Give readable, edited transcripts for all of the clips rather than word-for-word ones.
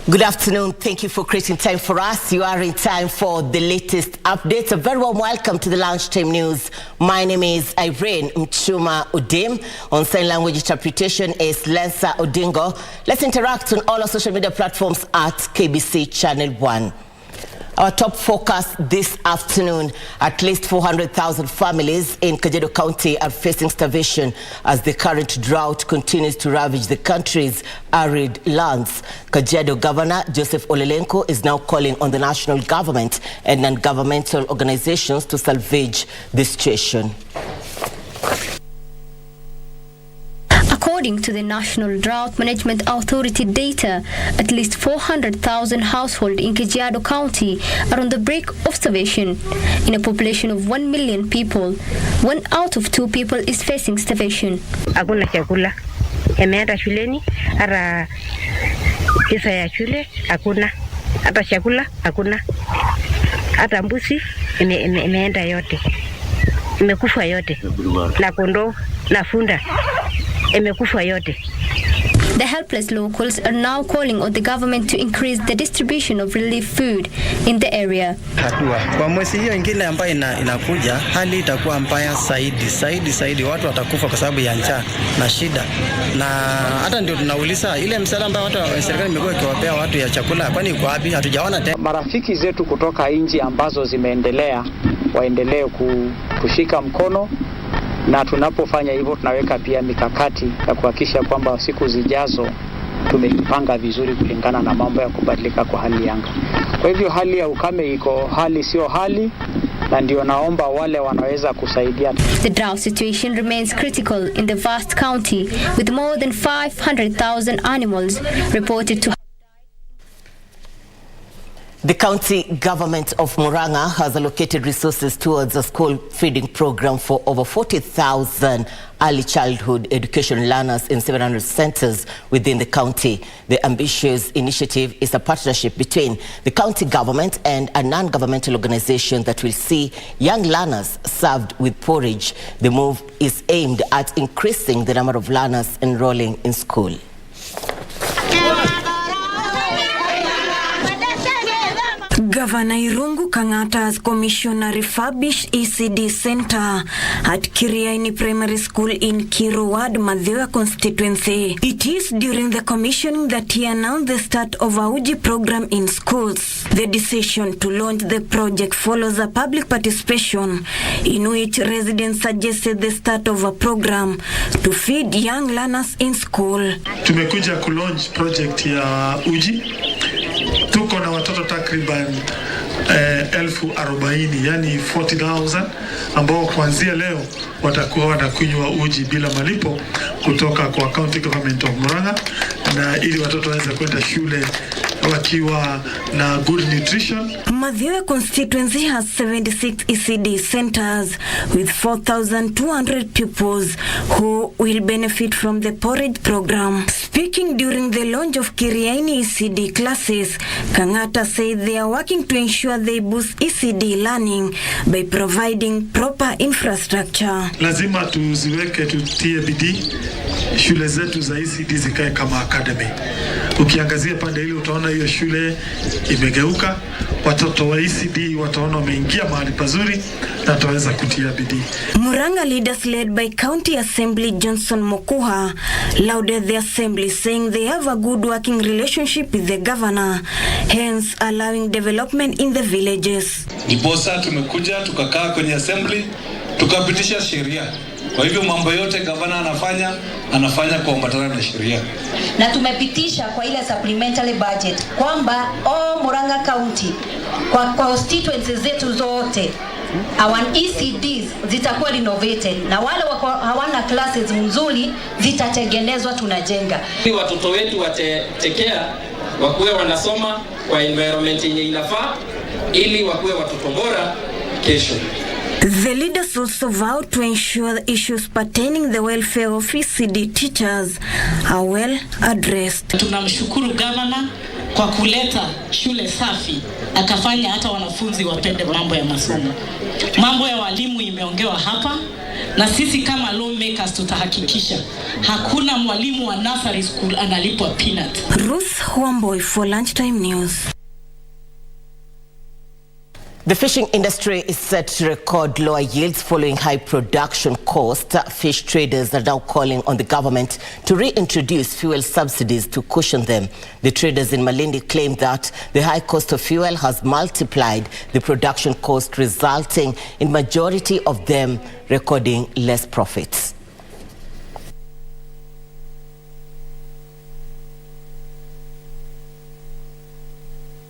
Good afternoon. Thank you for creating time for us. You are in time for the latest updates. A very warm welcome to the Lunchtime News. My name is Irene Mchuma Udim. On sign language interpretation is Lensa Odingo. Let's interact on all our social media platforms at KBC Channel 1. Our top focus this afternoon, at least 400,000 families in Kajiado County are facing starvation as the current drought continues to ravage the country's arid lands. Kajiado Governor Joseph Olelenko is now calling on the national government and non-governmental organizations to salvage the situation. According to the National Drought Management Authority data, at least 400,000 households in Kajiado County are on the brink of starvation. In a population of 1 million people, 1 out of 2 people is facing starvation. Hakuna chakula. Emeenda shuleni, hata pesa ya shule hakuna. Hata chakula hakuna. Hata mbuzi imeenda yote. Imekufa yote. Na kondoo na funda imekufa yote. The helpless locals are now calling on the government to increase the distribution of relief food in the area. Kwa mwezi hiyo ingine ambayo inakuja, hali itakuwa mbaya zaidi. Watu watakufa kwa sababu ya njaa na shida. Na hata ndio tunauliza ile msaada ambao serikali imekuwa ikiwapea watu ya chakula, kwani iko wapi? Hatujaona tena. Marafiki zetu kutoka nchi ambazo zimeendelea waendelee kushika mkono, na tunapofanya hivyo tunaweka pia mikakati ya kuhakikisha kwamba siku zijazo tumepanga vizuri kulingana na mambo ya kubadilika kwa hali anga. Kwa hivyo hali ya ukame iko hali sio hali, na ndio naomba wale wanaweza kusaidia. The drought situation remains critical in the vast county with more than 500,000 animals reported to. The county government of Murang'a has allocated resources towards a school feeding program for over 40,000 early childhood education learners in 700 centers within the county. The ambitious initiative is a partnership between the county government and a non-governmental organization that will see young learners served with porridge. The move is aimed at increasing the number of learners enrolling in school. Governor Irungu Kangata has commissioned a refurbished ECD center at Kiriaini Primary School in Kiru Ward, Madhewa constituency. It is during the commissioning that he announced the start of a Uji program in schools. The decision to launch the project follows a public participation in which residents suggested the start of a program to feed young learners in school. Tumekuja ku launch project ya Uji. Tuko na watoto takriban 40,000, yani 40,000 ambao kuanzia leo watakuwa wanakunywa uji bila malipo kutoka kwa county government of Murang'a, na ili watoto waweze kwenda shule wakiwa na good nutrition. Madhewa constituency has 76 ECD centers with 4,200 pupils who will benefit from the porridge program. Speaking during the launch of Kiriaini ECD classes, Kangata said they are working to ensure they boost ECD learning by providing proper infrastructure. Lazima tuziweke, tutie bidii shule zetu za ECD zikae kama academy. Ukiangazia pande ile utaona hiyo shule imegeuka. Watoto wa ECD wataona wameingia mahali pazuri na wataweza kutia bidii. Murang'a leaders led by County Assembly Johnson Mokuha lauded the assembly, saying they have a good working relationship with the governor, hence allowing development in the villages. Ndiposa tumekuja tukakaa kwenye assembly tukapitisha sheria. Kwa hivyo mambo yote gavana anafanya kwa kuambatana na sheria. Na tumepitisha kwa ile supplementary budget kwamba Murang'a County kwa constituencies zetu zote our ECDs zitakuwa renovated, na wale hawana classes nzuri zitatengenezwa, tunajenga. Watoto wetu watekea wakuwe wanasoma kwa environment yenye inafaa ili wakuwe watoto bora kesho. The leaders also vowed to ensure the issues pertaining the welfare of ECD teachers are well addressed. Tunamshukuru governor kwa kuleta shule safi, akafanya hata wanafunzi wapende mambo ya masomo. Mambo ya walimu imeongewa hapa, na sisi kama lawmakers tutahakikisha hakuna mwalimu wa nursery school analipwa peanut. Ruth Wamboy for Lunchtime News. The fishing industry is set to record lower yields following high production costs. Fish traders are now calling on the government to reintroduce fuel subsidies to cushion them. The traders in Malindi claim that the high cost of fuel has multiplied the production cost, resulting in majority of them recording less profits.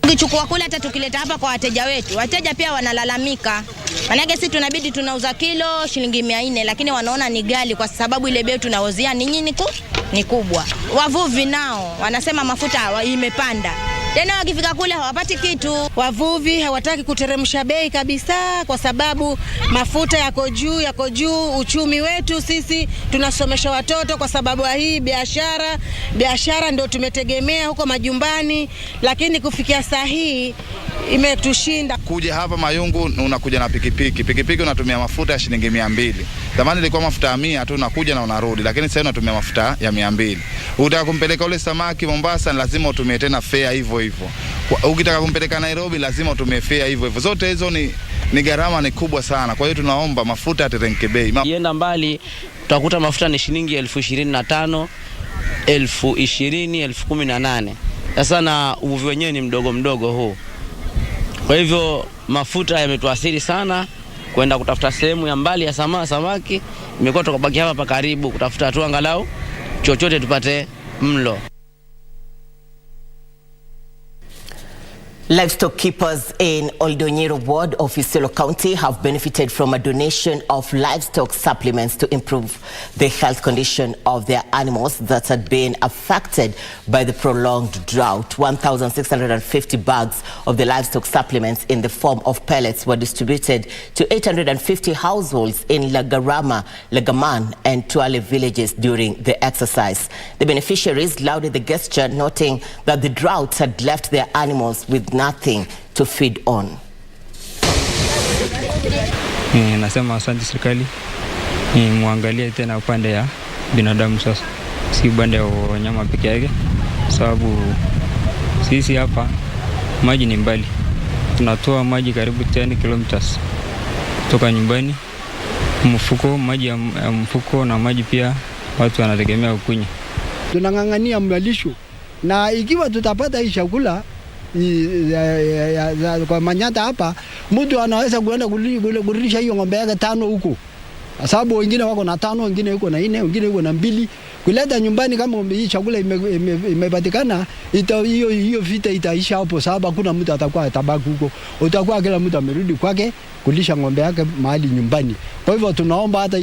Tukichukua kule hata tukileta hapa kwa wateja wetu, wateja pia wanalalamika. Manake sisi tunabidi tunauza kilo shilingi 400, lakini wanaona ni ghali kwa sababu ile bei tunauzia ni kubwa. Wavuvi nao wanasema mafuta imepanda. Tena wakifika kule hawapati kitu. Wavuvi hawataki kuteremsha bei kabisa kwa sababu mafuta yako juu. Uchumi wetu sisi tunasomesha watoto kwa sababu ya hii biashara ndio tumetegemea huko majumbani, lakini kufikia saa hii imetushinda. Kuja hapa Mayungu unakuja na pikipiki unatumia mafuta ya shilingi 200. Zamani ilikuwa mafuta ya 100 tu unakuja na unarudi, lakini sasa unatumia mafuta ya 200. Ukitaka kumpeleka ule samaki Mombasa lazima utumie tena fare hivyo. Ukitaka kumpeleka Nairobi lazima utumie fare hivyo. Zote hizo ni gharama ni kubwa sana. Kwa hiyo tunaomba mafuta yateremke bei. Yenda mbali utakuta mafuta ni shilingi 25,000, 20,000, 18,000. Sasa na uvuvi wenyewe ni mdogo huu. Kwa hivyo mafuta yametuathiri sana kwenda kutafuta sehemu ya mbali ya samaki. Imekuwa tukabaki hapa karibu kutafuta tu angalau chochote tupate mlo. Livestock keepers in Oldonyero ward of Isiolo County have benefited from a donation of livestock supplements to improve the health condition of their animals that had been affected by the prolonged drought. 1,650 bags of the livestock supplements in the form of pellets were distributed to 850 households in Lagarama, Lagaman and Tuale villages during the exercise. The beneficiaries lauded the gesture, noting that the drought had left their animals with nothing to feed on. Nasema asante serikali, muangalie tena upande ya binadamu sasa, si upande wa wanyama peke yake, sababu sisi hapa maji ni mbali. Tunatoa maji karibu 10 kilometers kutoka nyumbani, maji ya mfuko na maji pia watu wanategemea kukunywa. Tunang'ang'ania malisho, na ikiwa tutapata hii chakula kwa Manyata hapa, mtu anaweza kuenda kulisha hiyo ng'ombe yake 5 huko. Sababu wengine wako na 5, wengine yuko na 4, wengine yuko na 2. Kuleta nyumbani kama hii chakula imepatikana, hiyo vita itaisha hapo, sababu hakuna mtu atakuwa atabaki huko. Utakuwa kila mtu amerudi kwake kulisha ng'ombe yake mahali nyumbani. Kwa hivyo tunaomba hata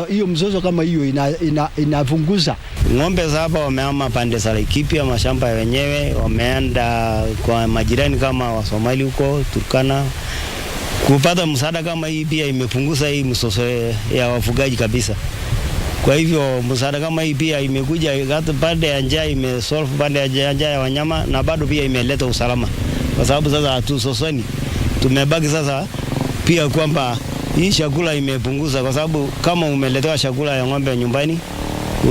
hiyo mzozo kama hiyo inafunguza. Ng'ombe hapa wamehama pande za Laikipia, mashamba wenyewe wameenda kwa majirani kama wa Somali huko Turkana. Kupata msaada kama hii pia imepunguza hii msoso ya wafugaji kabisa. Kwa hivyo msaada kama hii pia imekuja hata pande ya njaa, imesolve pande ya njaa ya wanyama, na bado pia imeleta usalama. Kwa sababu sasa hatusosoni. Tumebaki sasa pia kwamba hii chakula imepunguza, kwa sababu kama umeletewa chakula ya ng'ombe nyumbani,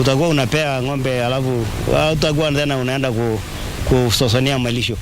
utakuwa unapea ng'ombe alafu utakuwa tena unaenda kusosonia malisho.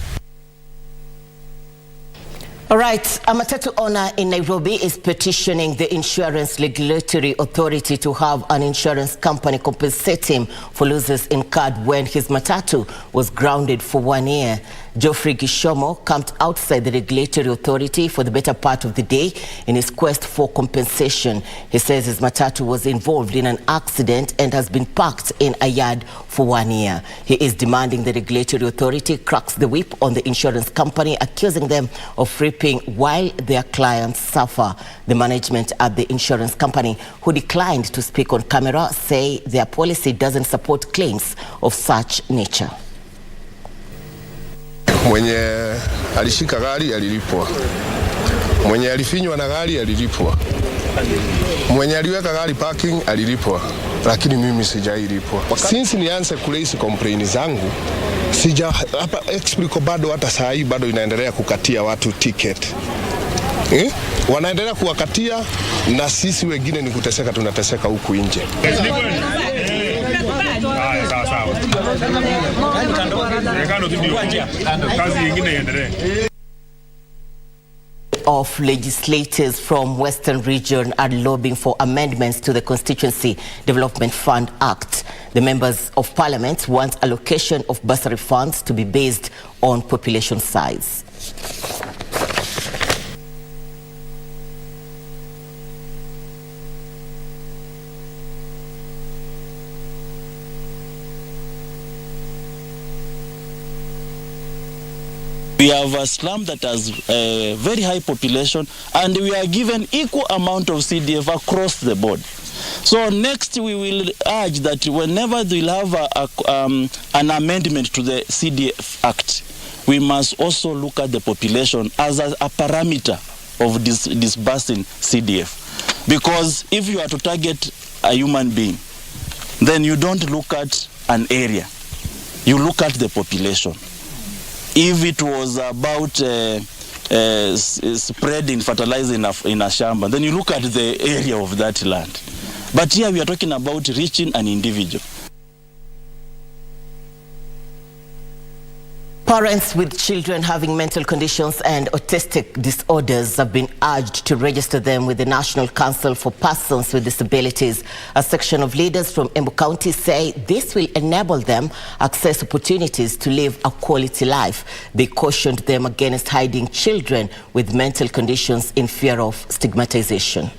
All right, a matatu owner in Nairobi is petitioning the Insurance Regulatory Authority to have an insurance company compensate him for losses incurred when his matatu was grounded for 1 year. Geoffrey Gishomo camped outside the regulatory authority for the better part of the day in his quest for compensation. He says his matatu was involved in an accident and has been parked in a yard for 1 year. He is demanding the regulatory authority cracks the whip on the insurance company, accusing them of reaping while their clients suffer. The management at the insurance company, who declined to speak on camera, say their policy doesn't support claims of such nature. Mwenye alishika gari alilipwa. Mwenye alifinywa na gari alilipwa. Mwenye aliweka gari parking alilipwa. Lakini mimi sijailipwa. Since nianze kulaisi complaint zangu, sija hapa Explico bado hata saa hii bado inaendelea kukatia watu ticket. Wanaendelea kuwakatia na sisi wengine ni kuteseka, tunateseka huku nje. Of legislators from Western region are lobbying for amendments to the Constituency Development Fund Act. The members of parliament want allocation of bursary funds to be based on population size. We have a slum that has a very high population, and we are given equal amount of CDF across the board. So next we will urge that whenever we'll have an amendment to the CDF Act, we must also look at the population as a parameter of disbursing CDF. Because if you are to target a human being, then you don't look at an area, you look at the population. If it was about spreading fertilizer in a shamba, then you look at the area of that land. But here we are talking about reaching an individual. Parents with children having mental conditions and autistic disorders have been urged to register them with the National Council for Persons with Disabilities. A section of leaders from Embu County say this will enable them access opportunities to live a quality life. They cautioned them against hiding children with mental conditions in fear of stigmatization.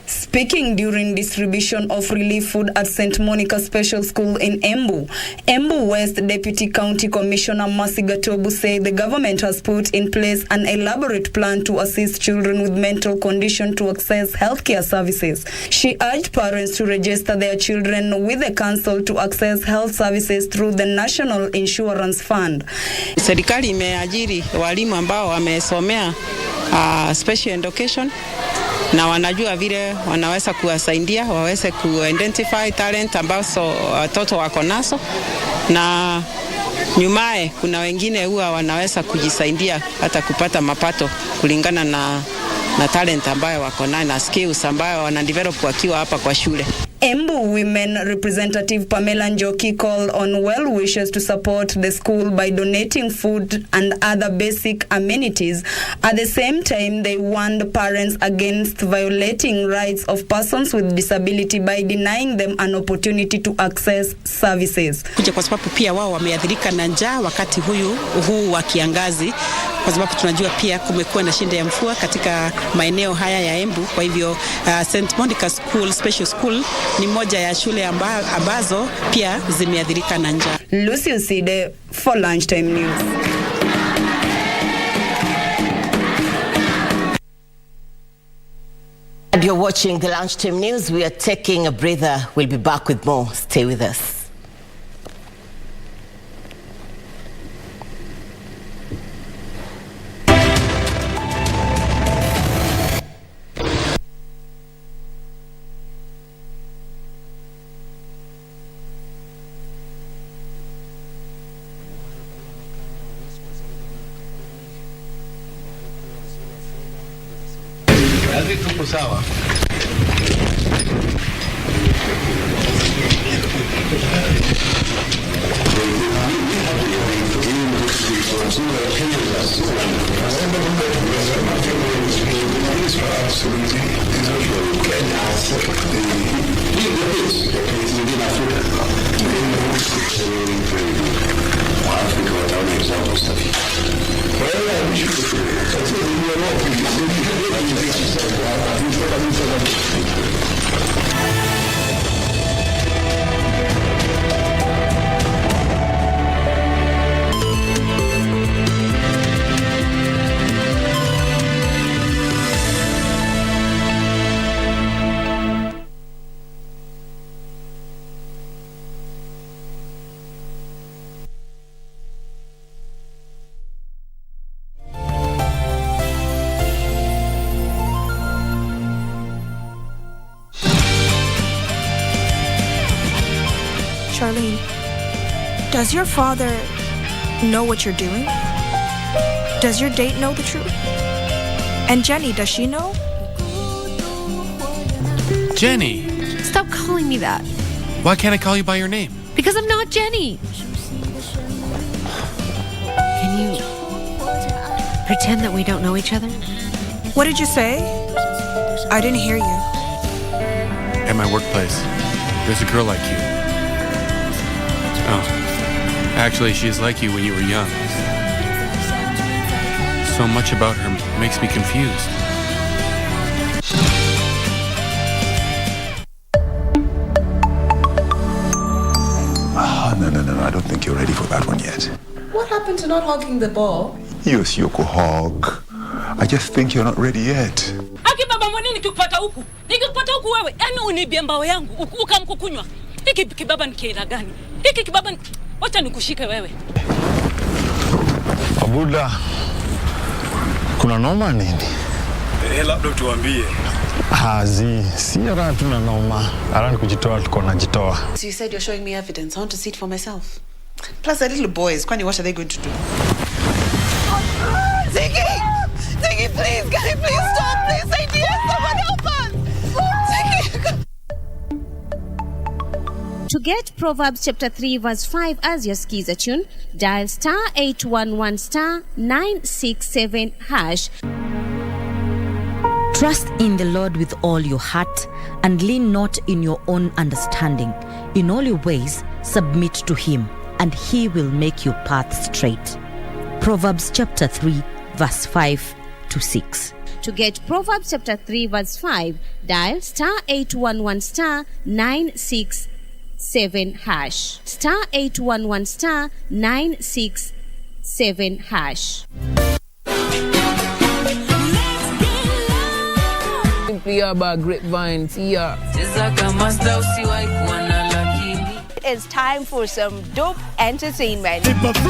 Speaking during distribution of relief food at St. Monica Special School in Embu, Embu West Deputy County Commissioner Mercy Gatobu said the government has put in place an elaborate plan to assist children with mental condition to access healthcare services. She urged parents to register their children with the council to access health services through the National Insurance Fund. Serikali imeajiri walimu ambao wamesomea special education na wanajua vile wanaweza kuwasaidia waweze ku-identify talent ambazo watoto wako nazo, na nyumae kuna wengine huwa wanaweza kujisaidia hata kupata mapato kulingana na talent ambayo wako nayo na skills ambayo wanadevelop wakiwa hapa kwa shule. Embu Women Representative Pamela Njoki called on well wishers to support the school by donating food and other basic amenities. At the same time, they warned parents against violating rights of persons with disability by denying them an opportunity to access services. Kuja kwa sababu pia wao wameathirika na njaa wakati huu wa kiangazi, kwa sababu tunajua pia kumekuwa na shida ya mvua katika maeneo haya ya Embu. Kwa hivyo St. Monica School Special School ni moja ya shule ambazo pia zimeathirika na njaa. Lucy Uside for Lunchtime News. And you're watching the Lunchtime News. We are taking a breather. We'll be back with more. Stay with us. Tuko sawa. Charlene, does your father know what you're doing? Does your date know the truth? And Jenny, does she know? Jenny! Stop calling me that. Why can't I call you by your name? Because I'm not Jenny. Can you pretend that we don't know each other? What did you say? I didn't hear you. At my workplace, there's a girl like you. Oh, actually, she's like you when you were young. So much about her makes me confused. No, I don't think you're ready for that one yet. What happened to not hogging the ball? Yes, you could hog. I just think you're not ready yet. Aki baba mwani nikikupata huku. Nikikupata huku wewe, yani unibia mbao yangu, ukamkukunywa. Hiki kibaba ni kiela gani? Hiki kibaba wacha nikushike wewe. Abuda, kuna noma nini? Labda tuambie. Si ara tuna noma. Ara ni kujitoa tuko najitoa. So you said you're showing me evidence. I want to see it for myself. Plus the little boys, kwani what are they going to do? Ziggy! Ziggy, please, guy, please stop. Please, I need someone help us. Ziggy! To get Proverbs chapter 3 verse 5 as your skiza tune, dial *811 *967 #. Trust in the Lord with all your heart and lean not in your own understanding. In all your ways, submit to him, and he will make your path straight. Proverbs chapter 3, verse 5 to 6. To get Proverbs chapter 3, verse 5, dial *811 *967 #. *811 *967 #. Simply about grapevines here. It's time for some dope entertainment. Gotta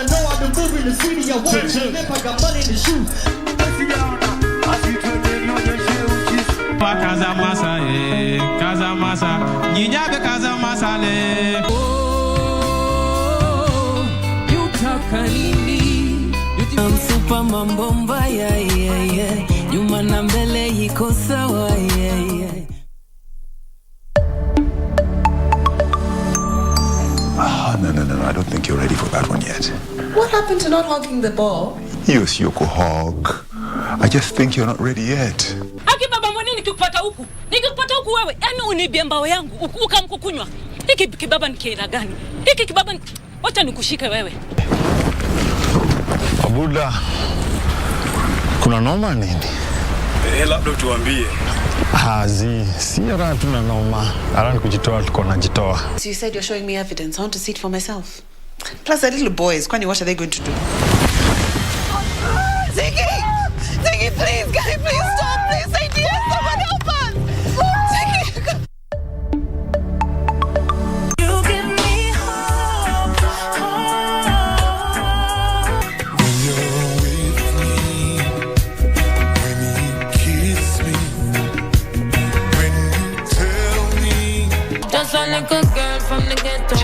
know I've been moving the city. I want to live. I got money in the shoes. Casa masa, casa masa, niña be casa masa le. Oh, you taka nini? Super mambo mbaya, nyuma na mbele iko sawa, No, I don't think you're ready for that one yet. What happened to not hogging the ball? Yes, you could hog. I just think you're not ready yet. Aki baba mwani nikikupata huku. Nikikupata huku wewe, yani unibia mbao yangu, ukamkukunywa. Hiki kibaba ni kiela gani? Hiki kibaba wacha nikushike wewe. Abuda, kuna noma nini? Labda tuambie. Si ara tuna noma. Ara ni kujitoa tuko najitoa. So you said you're showing me evidence. I want to see it for myself. Plus the little boys, kwani what are they going to do? Ziggy! Ziggy, please, guy, please stop. Please, I need someone help us. Ziggy! You give me hope. When you're with me, when you kiss me, when you tell me. Just a little girl from the ghetto,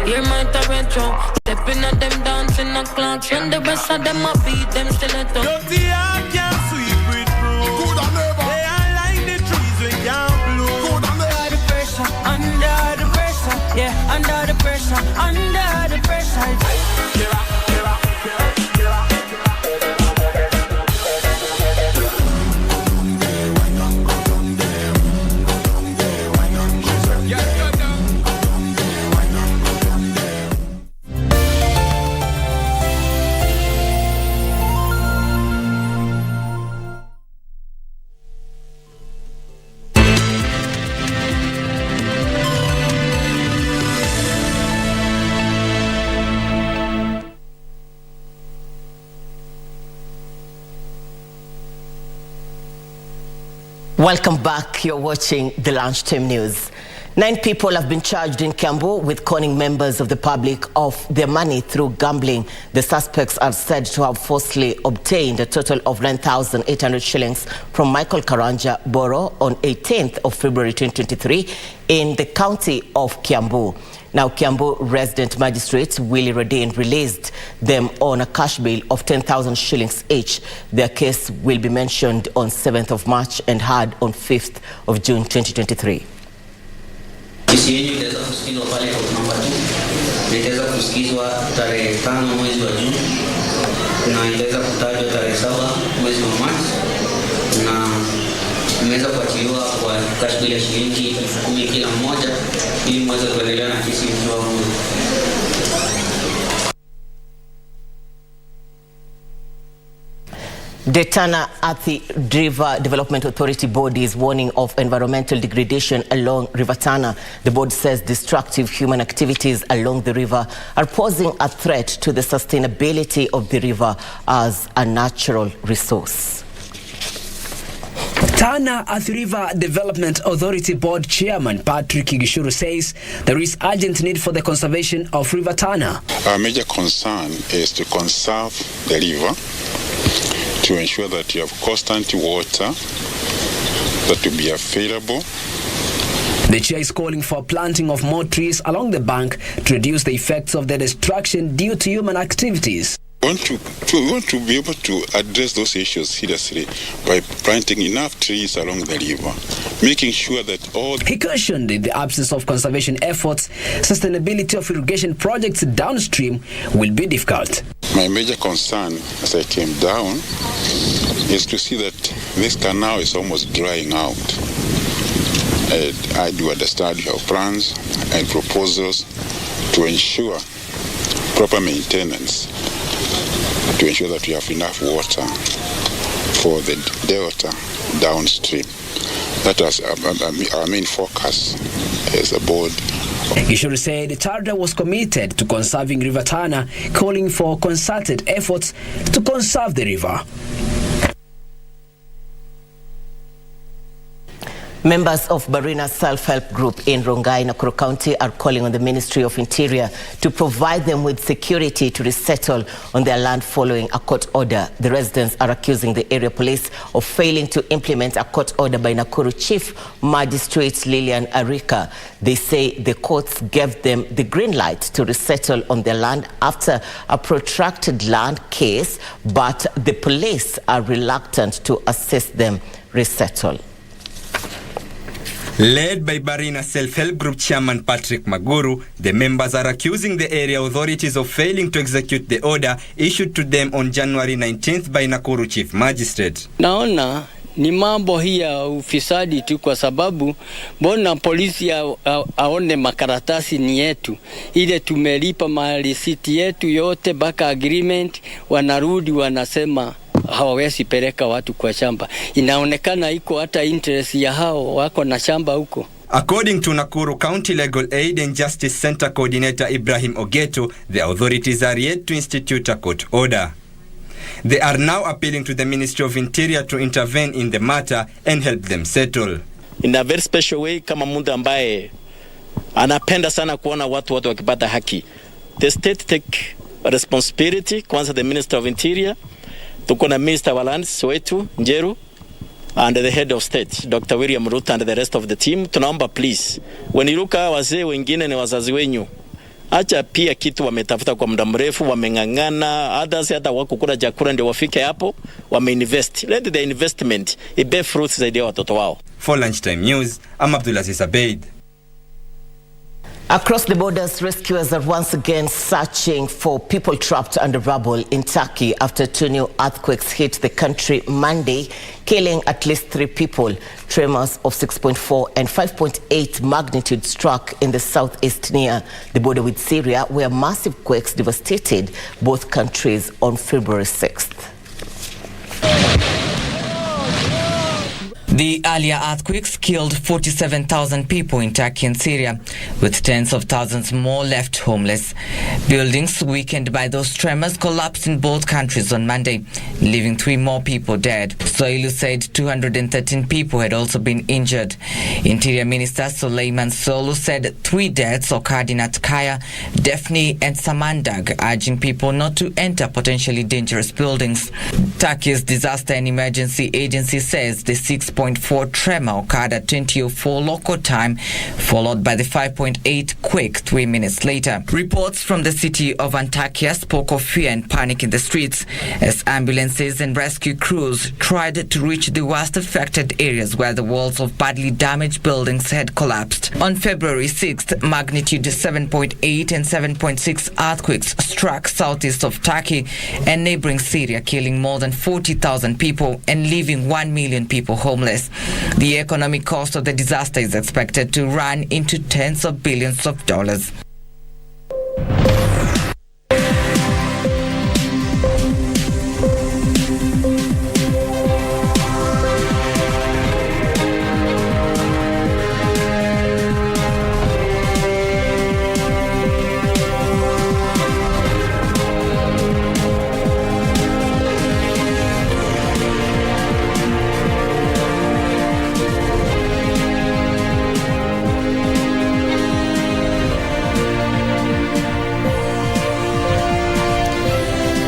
hear my torrential. Stepping at them dancing the clocks, when the rest of them a beat them stiletto. Dirty heart can't sweep with fruit. Good and never. They are like the trees when can't bloom. Good and never. Under the pressure, yeah, under the pressure, under the pressure. Welcome back. You're watching the Lunchtime News. 9 people have been charged in Kiambu with conning members of the public of their money through gambling. The suspects are said to have falsely obtained a total of 9,800 shillings from Michael Karanja Boro on 18th of February 2023 in the county of Kiambu. Now, Kiambu resident magistrate Willie Radin released them on a cash bail of 10,000 shillings each. Their case will be mentioned on 7th of March and heard on 5th of June 2023. Kesi yenyu itaweza kusikizwa pale kwa namba 2 na itaweza kusikizwa tarehe 5 mwezi wa Juni na itaweza kutajwa tarehe 7 mwezi wa Machi na imeweza kuachiliwa kwa cash bill ya shilingi 10,000 kila mmoja ili mweze kuendelea na kesi mkiwa huru. The Tana at the River Development Authority board is warning of environmental degradation along River Tana. The board says destructive human activities along the river are posing a threat to the sustainability of the river as a natural resource. Tana at River Development Authority Board Chairman Patrick Gishuru says there is urgent need for the conservation of River Tana. Our major concern is to conserve the river, to ensure that you have constant water that will be available. The chair is calling for planting of more trees along the bank to reduce the effects of the destruction due to human activities. We want to be able to address those issues seriously by planting enough trees along the river, making sure that all... He cautioned in the absence of conservation efforts, sustainability of irrigation projects downstream will be difficult. My major concern as I came down is to see that this canal is almost drying out. I do understand you have plans and proposals to ensure proper maintenance, to ensure that we have enough water for the delta downstream. That is our main focus as a board. Gishuru said Tarda was committed to conserving River Tana, calling for concerted efforts to conserve the river. Members of Barina's self-help group in Rongai, Nakuru County are calling on the Ministry of Interior to provide them with security to resettle on their land following a court order. The residents are accusing the area police of failing to implement a court order by Nakuru Chief Magistrate Lilian Arika. They say the courts gave them the green light to resettle on their land after a protracted land case, but the police are reluctant to assist them resettle. Led by Barina Self-Help Group Chairman Patrick Maguru, the members are accusing the area authorities of failing to execute the order issued to them on January 19th by Nakuru Chief Magistrate. Naona ni mambo hii ya ufisadi tu, kwa sababu mbona polisi aone makaratasi ni yetu, ile tumelipa marisiti yetu yote baka agreement, wanarudi wanasema hawawezi peleka watu kwa shamba. Inaonekana iko hata interest ya hao wako na shamba huko. According to Nakuru County Legal Aid and Justice Center Coordinator Ibrahim Ogeto, the authorities are yet to institute a court order. They are now appealing to the Ministry of Interior to intervene in the matter and help them settle. In a very special way, kama mtu ambaye anapenda sana kuona watu wakipata haki. The state take responsibility, kwanza the Minister of Interior, tuko na Minister wa Lands wetu Njeru, and the head of state Dr. William Ruto and the rest of the team. Tunaomba please, weniruka wazee wengine ni wazazi wenyu, acha pia kitu wametafuta kwa muda mrefu, wamengangana, others hata wako kula chakula ndio wafike hapo, wameinvest. Let the investment ibe fruits zaidi ya watoto wao. For Lunchtime News, I'm Abdulaziz Abeid. Across the borders, rescuers are once again searching for people trapped under rubble in Turkey after 2 new earthquakes hit the country Monday, killing at least 3 people. Tremors of 6.4 and 5.8 magnitude struck in the southeast near the border with Syria, where massive quakes devastated both countries on February 6th. The earlier earthquakes killed 47,000 people in Turkey and Syria, with tens of thousands more left homeless. Buildings weakened by those tremors collapsed in both countries on Monday, leaving 3 more people dead. Soilu said 213 people had also been injured. Interior Minister Suleiman Solu said 3 deaths occurred in Atkaya, Defni and Samandag, urging people not to enter potentially dangerous buildings. Turkey's Disaster and Emergency Agency says the 6.4 tremor occurred at 20:04 local time, followed by the 5.8 quake 3 minutes later. Reports from the city of Antakya spoke of fear and panic in the streets as ambulances and rescue crews tried to reach the worst affected areas where the walls of badly damaged buildings had collapsed. On February 6th, magnitude 7.8 and 7.6 earthquakes struck southeast of Turkey and neighboring Syria, killing more than 40,000 people and leaving 1 million people homeless. The economic cost of the disaster is expected to run into tens of billions of dollars.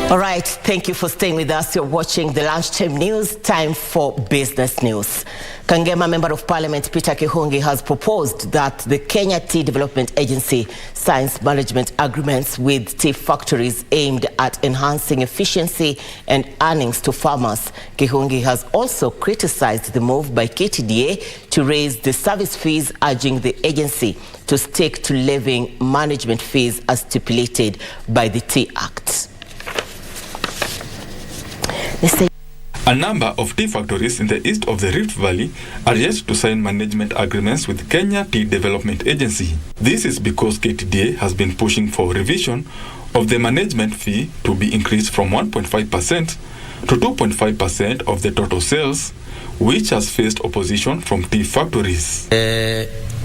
All right, thank you for staying with us. You're watching the Lunchtime News. Time for business news. Kangema Member of Parliament Peter Kihungi has proposed that the Kenya Tea Development Agency signs management agreements with tea factories aimed at enhancing efficiency and earnings to farmers. Kihungi has also criticized the move by KTDA to raise the service fees, urging the agency to stick to levying management fees as stipulated by the Tea Act. A number of tea factories in the east of the Rift Valley are yet to sign management agreements with Kenya Tea Development Agency. This is because KTDA has been pushing for revision of the management fee to be increased from 1.5% to 2.5% of the total sales, which has faced opposition from tea factories.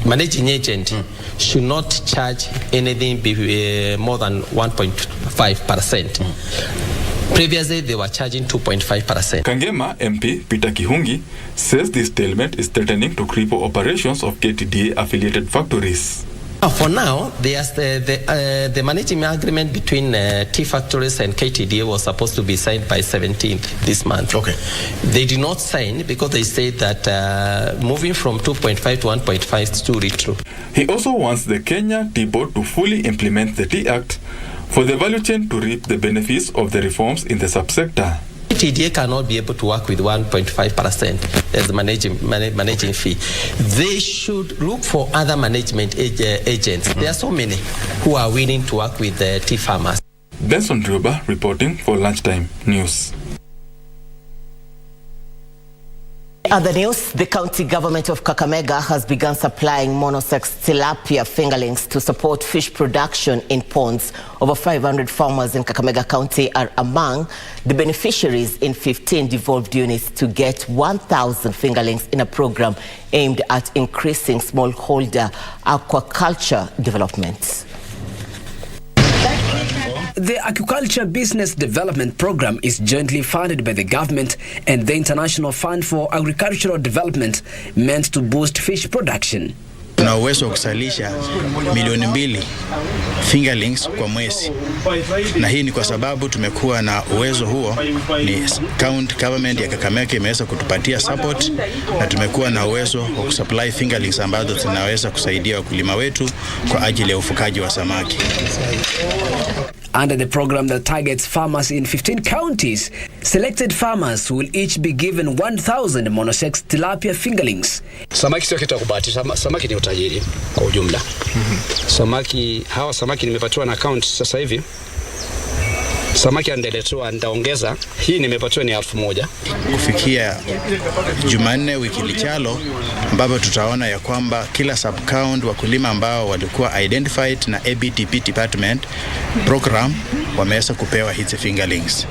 Managing agent should not charge anything more than 1.5%. Previously, they were charging 2.5%. Kangema MP Peter Kihungi says this stalemate is threatening to cripple operations of KTDA-affiliated factories. For now, the management agreement between tea factories and KTDA was supposed to be signed by 17th this month. Okay. They did not sign because they said that moving from 2.5 to 1.5 is too retro. He also wants the Kenya Tea Board to fully implement the Tea Act for the value chain to reap the benefits of the reforms in the subsector. KTDA cannot be able to work with 1.5% as the managing fee. They should look for other management agents. There are so many who are willing to work with the tea farmers. Benson Druba reporting for Lunchtime News. Other news, the county government of Kakamega has begun supplying monosex tilapia fingerlings to support fish production in ponds. Over 500 farmers in Kakamega County are among the beneficiaries in 15 devolved units to get 1,000 fingerlings in a program aimed at increasing smallholder aquaculture development. The Aquaculture Business Development Program is jointly funded by the government and the International Fund for Agricultural Development, meant to boost fish production. Tuna uwezo wa kusalisha milioni 2 fingerlings kwa mwezi, na hii ni kwa sababu tumekuwa na uwezo huo. Ni county government ya Kakamega imeweza kutupatia support, na tumekuwa na uwezo wa kusupply fingerlings ambazo tunaweza kusaidia wakulima wetu kwa ajili ya ufugaji wa samaki. Under the program that targets farmers in 15 counties, selected farmers will each be given 1,000 monosex tilapia fingerlings. Samaki sio kitu kubahatisha, samaki ni utajiri kwa ujumla. Samaki nimepatiwa na account sasa hivi. Samaki andeletua nitaongeza, hii nimepatiwa ni 1,000. Kufikia Jumanne wiki lijalo, ambapo tutaona ya kwamba kila sub-count wakulima ambao walikuwa identified na ABTP department program wameweza kupewa hizi fingerlings.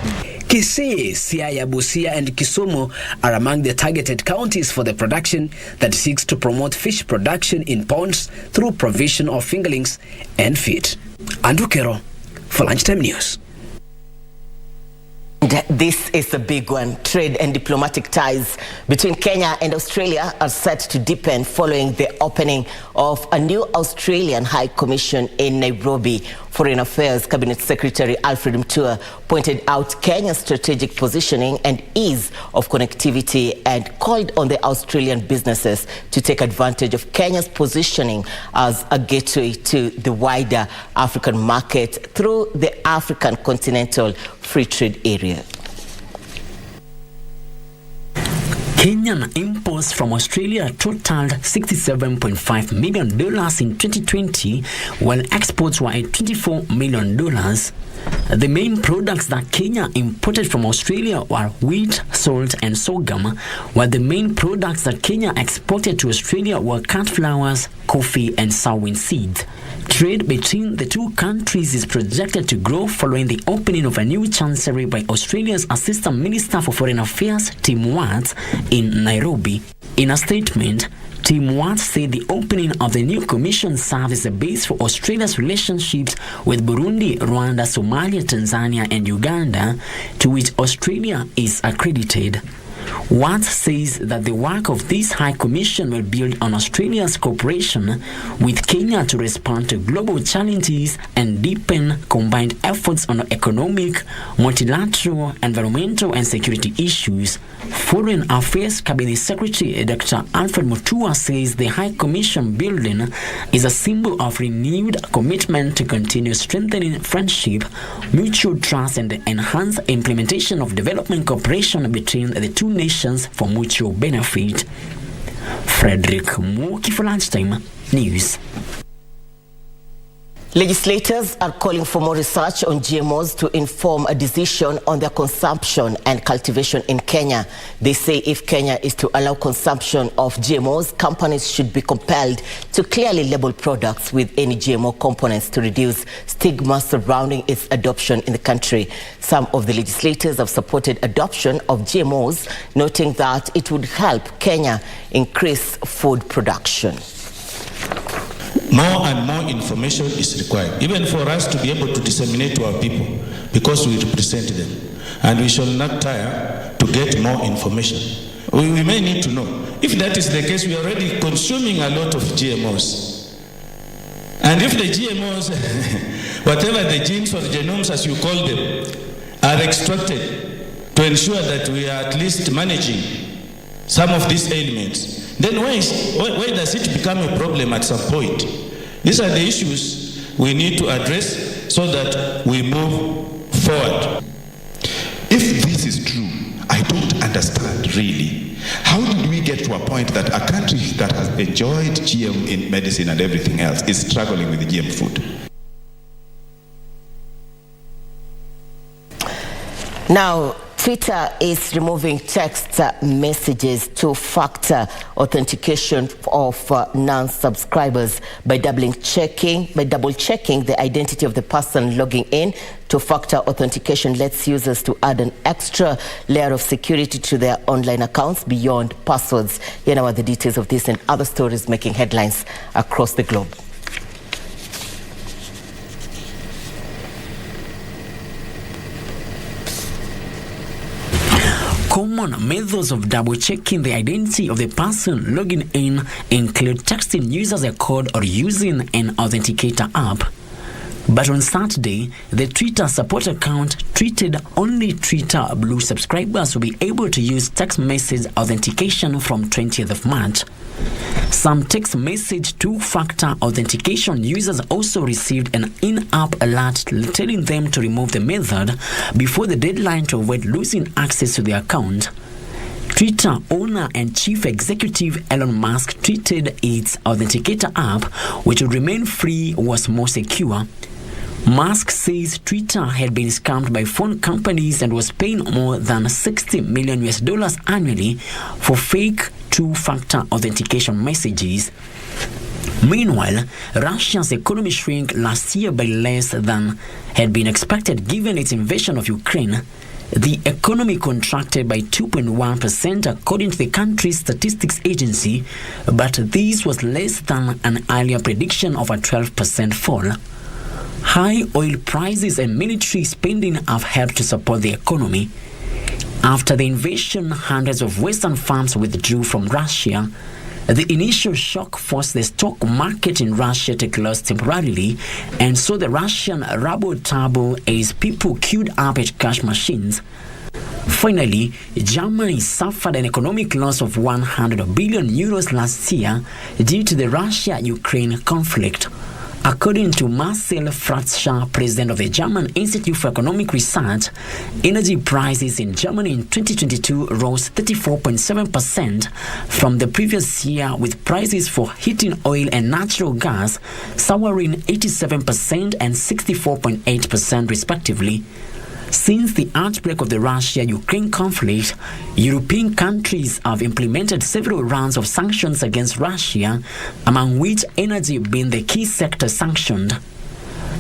Kisii, Siaya, Busia and Kisumu are among the targeted counties for the production that seeks to promote fish production in ponds through provision of fingerlings and feed. Andrew Kero for Lunchtime News. This is a big one. Trade and diplomatic ties between Kenya and Australia are set to deepen following the opening of a new Australian High Commission in Nairobi. Foreign Affairs Cabinet Secretary Alfred Mutua pointed out Kenya's strategic positioning and ease of connectivity and called on the Australian businesses to take advantage of Kenya's positioning as a gateway to the wider African market through the African Continental Free Trade Area. Kenyan imports from Australia totaled $67.5 million in 2020, while exports were at $24 million. The main products that Kenya imported from Australia were wheat, salt, and sorghum, while the main products that Kenya exported to Australia were cut flowers, coffee, and sowing seeds. Trade between the two countries is projected to grow following the opening of a new chancery by Australia's Assistant Minister for Foreign Affairs, Tim Watts, in Nairobi. In a statement, Tim Watts said the opening of the new commission serves as a base for Australia's relationships with Burundi, Rwanda, Somalia, Tanzania, and Uganda, to which Australia is accredited. Watts says that the work of this High Commission will build on Australia's cooperation with Kenya to respond to global challenges and deepen combined efforts on economic, multilateral, environmental, and security issues. Foreign Affairs Cabinet Secretary Dr. Alfred Mutua says the High Commission building is a symbol of renewed commitment to continue strengthening friendship, mutual trust, and enhance implementation of development cooperation between the two nations for mutual benefit. Frederick Muki for Lunchtime News. Legislators are calling for more research on GMOs to inform a decision on their consumption and cultivation in Kenya. They say if Kenya is to allow consumption of GMOs, companies should be compelled to clearly label products with any GMO components to reduce stigma surrounding its adoption in the country. Some of the legislators have supported adoption of GMOs, noting that it would help Kenya increase food production. More and more information is required, even for us to be able to disseminate to our people, because we represent them. And we shall not tire to get more information. We may need to know. If that is the case, we are already consuming a lot of GMOs. And if the GMOs, whatever the genes or the genomes, as you call them, are extracted to ensure that we are at least managing some of these ailments, then why does it become a problem at some point? These are the issues we need to address so that we move forward. If this is true, I don't understand really. How did we get to a point that a country that has enjoyed GM in medicine and everything else is struggling with GM food? Now, Twitter is removing text messages two-factor authentication of non-subscribers by double-checking the identity of the person logging in. Two-factor authentication lets users to add an extra layer of security to their online accounts beyond passwords. Here now are the details of this and other stories making headlines across the globe. Common methods of double-checking the identity of the person logging in include texting users a code or using an authenticator app. But on Saturday, the Twitter support account tweeted only Twitter Blue subscribers will be able to use text message authentication from 20th of March. Some text message two-factor authentication users also received an in-app alert telling them to remove the method before the deadline to avoid losing access to their account. Twitter owner and chief executive Elon Musk tweeted its authenticator app, which would remain free, was more secure. Musk says Twitter had been scammed by phone companies and was paying more than $60 million annually for fake two-factor authentication messages. Meanwhile, Russia's economy shrank last year by less than had been expected given its invasion of Ukraine. The economy contracted by 2.1% according to the country's statistics agency, but this was less than an earlier prediction of a 12% fall. High oil prices and military spending have helped to support the economy. After the invasion, hundreds of Western farms withdrew from Russia. The initial shock forced the stock market in Russia to close temporarily, and so the Russian ruble tumbled as people queued up at cash machines. Finally, Germany suffered an economic loss of 100 billion euros last year due to the Russia-Ukraine conflict. According to Marcel Fratzscher, president of the German Institute for Economic Research, energy prices in Germany in 2022 rose 34.7% from the previous year, with prices for heating oil and natural gas soaring 87% and 64.8% respectively. Since the outbreak of the Russia-Ukraine conflict, European countries have implemented several rounds of sanctions against Russia, among which energy being the key sector sanctioned.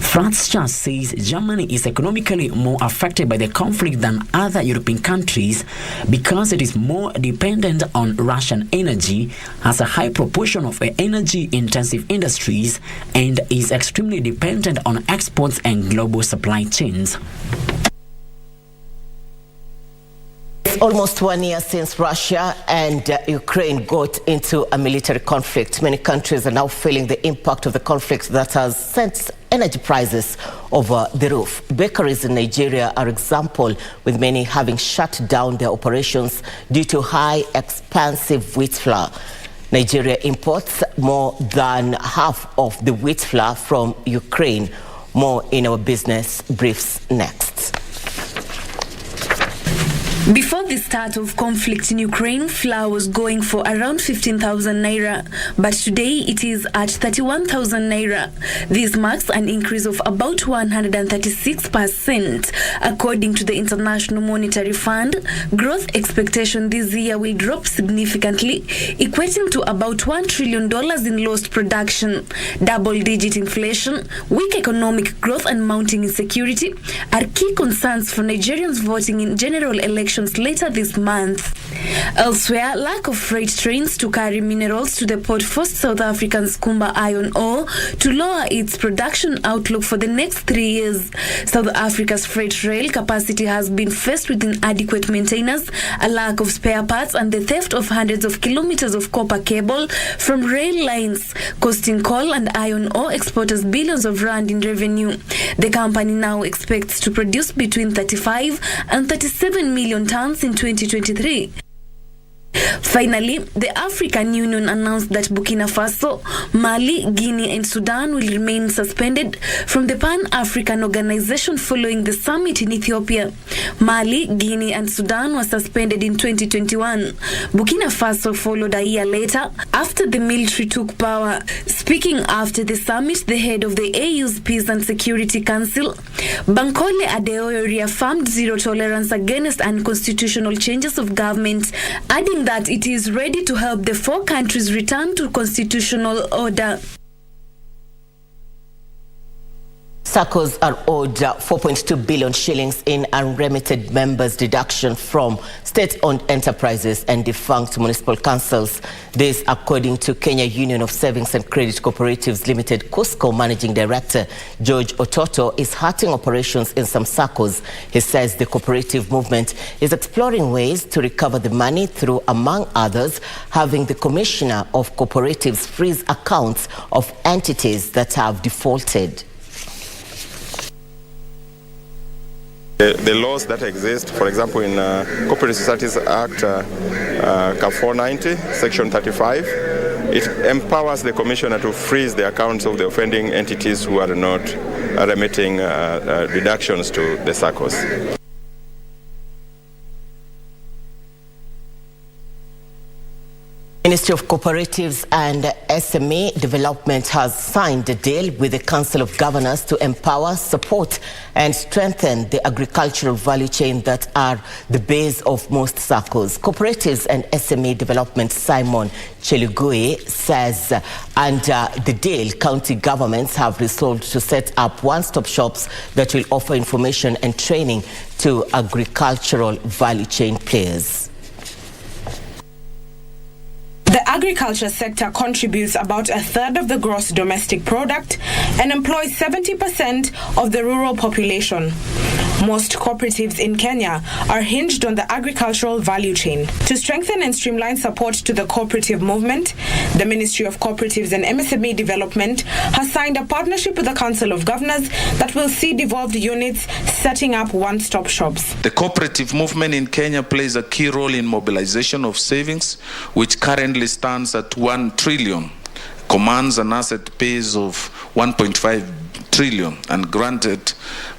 Fratzscher says Germany is economically more affected by the conflict than other European countries because it is more dependent on Russian energy, has a high proportion of energy-intensive industries, and is extremely dependent on exports and global supply chains. Almost 1 year since Russia and Ukraine got into a military conflict. Many countries are now feeling the impact of the conflict that has sent energy prices over the roof. Bakeries in Nigeria are example, with many having shut down their operations due to high, expensive wheat flour. Nigeria imports more than half of the wheat flour from Ukraine. More in our business briefs next. Before the start of conflict in Ukraine, flour was going for around 15,000 naira, but today it is at 31,000 naira. This marks an increase of about 136%. According to the International Monetary Fund, growth expectation this year will drop significantly, equating to about $1 trillion in lost production. Double-digit inflation, weak economic growth and mounting insecurity are key concerns for Nigerians voting in general elections later this month. Elsewhere, lack of freight trains to carry minerals to the port forced South African's Kumba iron ore to lower its production outlook for the next 3 years. South Africa's freight rail capacity has been faced with inadequate maintenance, a lack of spare parts, and the theft of hundreds of kilometers of copper cable from rail lines, costing coal and iron ore exporters billions of rand in revenue. The company now expects to produce between 35 and 37 million tons in 2023. Finally, the African Union announced that Burkina Faso, Mali, Guinea and Sudan will remain suspended from the Pan-African Organization following the summit in Ethiopia. Mali, Guinea and Sudan were suspended in 2021. Burkina Faso followed a year later after the military took power. Speaking after the summit, the head of the AU's Peace and Security Council, Bankole Adeoyo, reaffirmed zero tolerance against unconstitutional changes of government, adding that it is ready to help the four countries return to constitutional order. SACCOs are owed 4.2 billion shillings in unremitted members' deduction from state-owned enterprises and defunct municipal councils. This, according to Kenya Union of Savings and Credit Cooperatives Limited, KUSCO Managing Director George Ototo, is hurting operations in some SACCOs. He says the cooperative movement is exploring ways to recover the money through, among others, having the Commissioner of Cooperatives freeze accounts of entities that have defaulted. The laws that exist, for example, in Cooperative Societies Act, CAP 490, Section 35, it empowers the Commissioner to freeze the accounts of the offending entities who are not remitting deductions to the SACCOs. Ministry of Cooperatives and SME Development has signed a deal with the Council of Governors to empower, support and strengthen the agricultural value chain that are the base of most circles. Cooperatives and SME Development Simon Chelugui says under the deal, county governments have resolved to set up one-stop shops that will offer information and training to agricultural value chain players. The agriculture sector contributes about a third of the gross domestic product and employs 70% of the rural population. Most cooperatives in Kenya are hinged on the agricultural value chain. To strengthen and streamline support to the cooperative movement, the Ministry of Cooperatives and MSME Development has signed a partnership with the Council of Governors that will see devolved units setting up one-stop shops. The cooperative movement in Kenya plays a key role in mobilization of savings, which currently stands at 1 trillion, commands an asset base of 1.5 trillion, and granted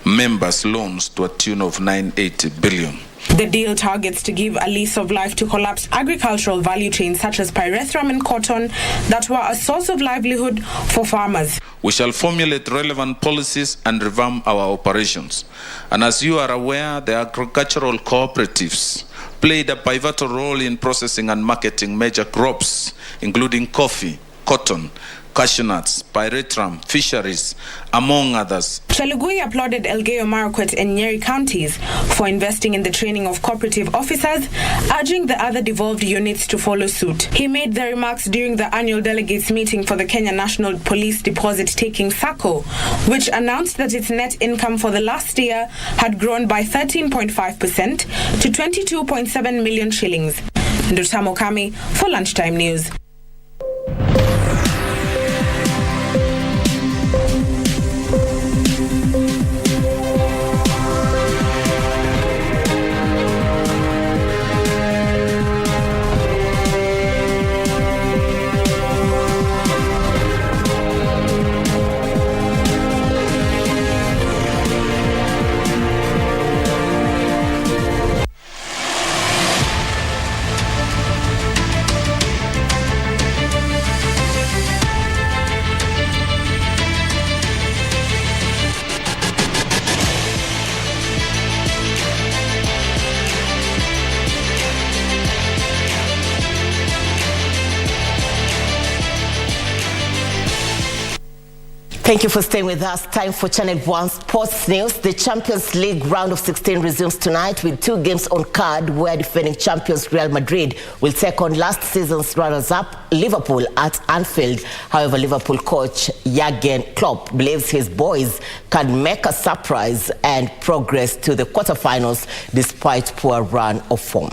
members loans to a tune of 980 billion. The deal targets to give a lease of life to collapsed agricultural value chains such as pyrethrum and cotton that were a source of livelihood for farmers. We shall formulate relevant policies and revamp our operations. And as you are aware, the agricultural cooperatives played a pivotal role in processing and marketing major crops, including coffee, cotton, cashew nuts, pyrethrum, fisheries, among others. Chelugui applauded Elgeyo Marakwet and Nyeri counties for investing in the training of cooperative officers, urging the other devolved units to follow suit. He made the remarks during the annual delegates meeting for the Kenya National Police Deposit Taking SACCO, which announced that its net income for the last year had grown by 13.5% to 22.7 million shillings. Ndutamo Kami for Lunchtime News. Thank you for staying with us. Time for Channel 1 Sports News. The Champions League round of 16 resumes tonight with 2 games on card, where defending champions Real Madrid will take on last season's runners-up Liverpool at Anfield. However, Liverpool coach Jurgen Klopp believes his boys can make a surprise and progress to the quarterfinals despite poor run of form.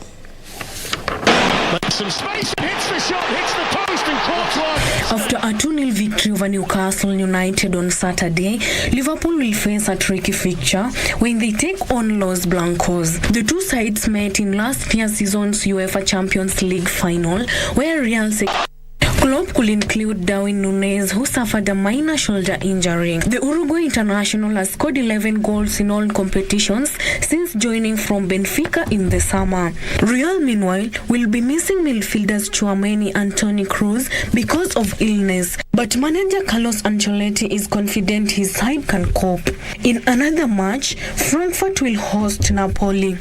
Some space, hits the shot, hits the post and Courtois. After a 2-0 victory over Newcastle United on Saturday, Liverpool will face a tricky fixture when they take on Los Blancos. The two sides met in last year's season's UEFA Champions League final, where Real Klopp could include Darwin Núñez, who suffered a minor shoulder injury. The Uruguay international has scored 11 goals in all competitions since joining from Benfica in the summer. Real, meanwhile, will be missing midfielders Tchouaméni and Toni Kroos because of illness, but manager Carlos Ancelotti is confident his side can cope. In another match, Frankfurt will host Napoli.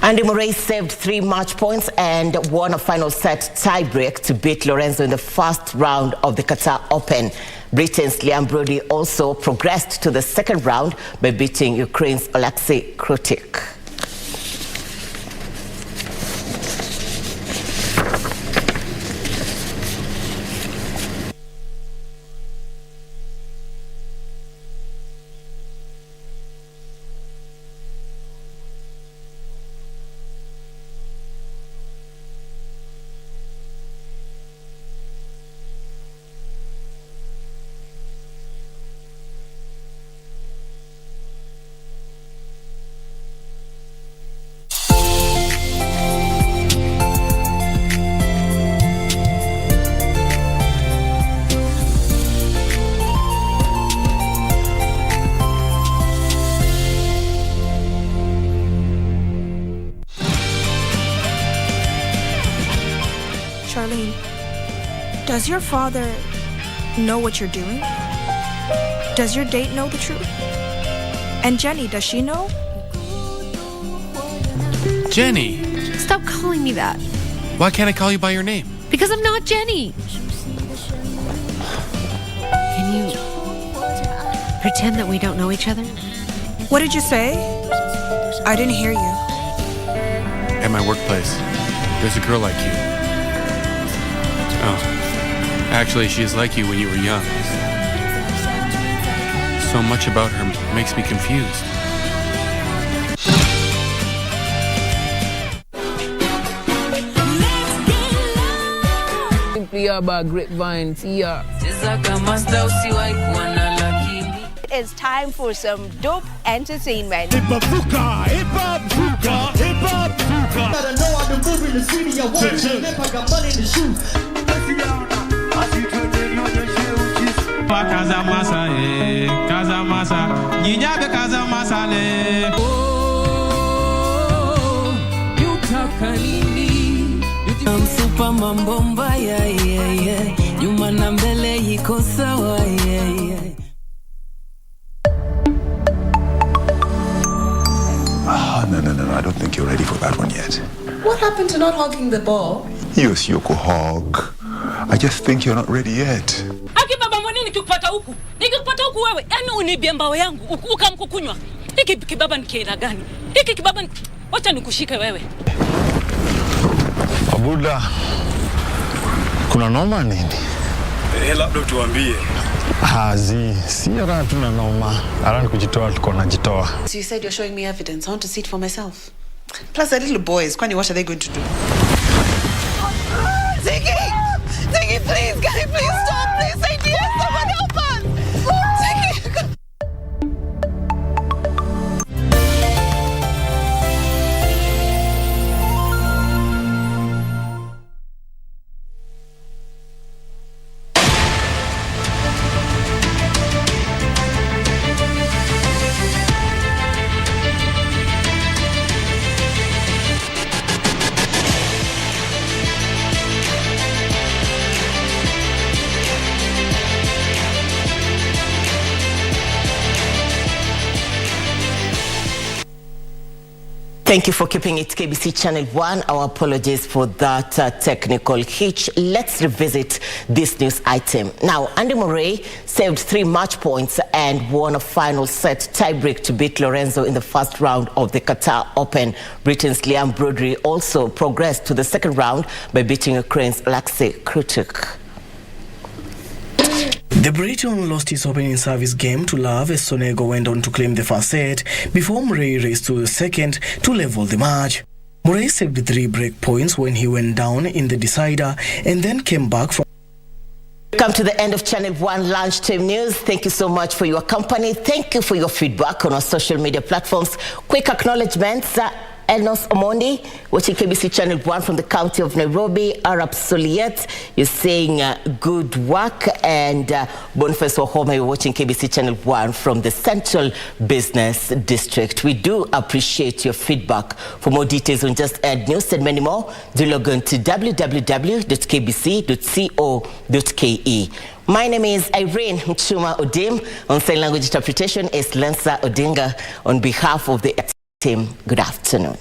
Andy Murray saved 3 match points and won a final set tiebreak to beat Lorenzo in the first round of the Qatar Open. Britain's Liam Brody also progressed to the second round by beating Ukraine's Alexei Krutik. Does your father know what you're doing? Does your date know the truth? And Jenny, does she know? Jenny! Stop calling me that. Why can't I call you by your name? Because I'm not Jenny. Can you pretend that we don't know each other? What did you say? I didn't hear you. At my workplace, there's a girl like you. Oh, actually, she is like you when you were young. So much about her makes me confused. Simply about grapevines here. It's time for some dope entertainment. Hip-hop, hookah, hip-hop, hookah, hip-hop, hookah. Better know I've been moving the city. I want to live, I got money to shoot. Casa masa, casa masa, nyinyabe casa masa le. Oh, you takalini, you super mambo mbaya, you manambele yiko sawa, No, I don't think you're ready for that one yet. What happened to not hogging the ball? Yes, you could hog. I just think you're not ready yet. Aki baba mwenye nikikupata huku. Nikikupata huku wewe, yani unibia mbao yangu, ukamkukunywa. Hiki kibaba ni kiera gani? Hiki kibaba ni... Wacha nikushike wewe. Abuda, kuna noma nini? Labda tuambie. Si ara tuna noma. Ara ni kujitoa tuko najitoa. So you said you're showing me evidence. I want to see it for myself. Plus the little boys, kwani what are they going to do? Ziggy! Ziggy, please, guys, please stop, please. Say dear, someone help us! Ziggy! Thank you for keeping it KBC Channel 1. Our apologies for that technical hitch. Let's revisit this news item. Now, Andy Murray saved 3 match points and won a final set tiebreak to beat Lorenzo in the first round of the Qatar Open. Britain's Liam Brodry also progressed to the second round by beating Ukraine's Alexei Kruchuk. The Briton lost his opening service game to love as Sonego went on to claim the first set before Murray raced to the second to level the match. Murray saved 3 break points when he went down in the decider and then came back from... Come to the end of Channel 1 Lunchtime News. Thank you so much for your company. Thank you for your feedback on our social media platforms. Quick acknowledgements. Elnos Omondi, watching KBC Channel 1 from the county of Nairobi. Arab Soliet, you're saying good work. And Boniface Wahoma, you're watching KBC Channel 1 from the Central Business District. We do appreciate your feedback. For more details on Just Add News and many more, do log on to www.kbc.co.ke. My name is Irene Mchuma Odim. On sign language interpretation is Lensa Odinga. On behalf of the team, good afternoon.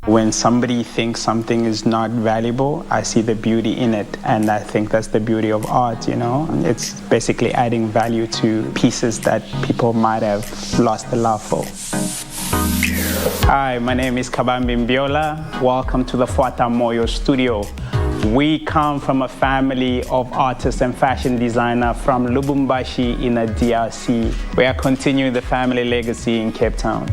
When somebody thinks something is not valuable, I see the beauty in it. And I think that's the beauty of art, you know? It's basically adding value to pieces that people might have lost the love for. Hi, my name is Kabambi Mbiola. Welcome to the Fuata Moyo studio. We come from a family of artists and fashion designer from Lubumbashi in the DRC. We are continuing the family legacy in Cape Town.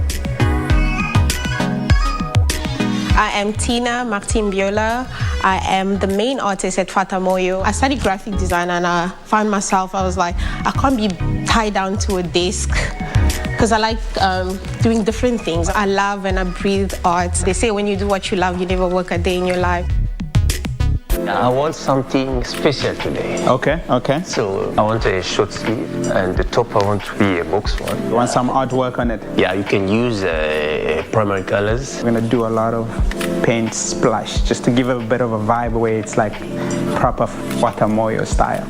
I am Tina Martin Biola. I am the main artist at Fatamoyo. I studied graphic design and I found myself, I was like, I can't be tied down to a desk because I like doing different things. I love and I breathe art. They say when you do what you love, you never work a day in your life. I want something special today. Okay. So I want a short sleeve and the top I want to be a box one. You want some artwork on it? Yeah, you can use primary colors. We're gonna do a lot of paint splash just to give it a bit of a vibe where it's like proper Fatamoyo style.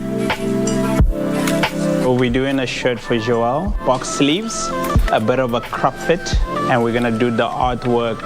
We're doing a shirt for Joel, box sleeves, a bit of a crop fit, and we're gonna do the artwork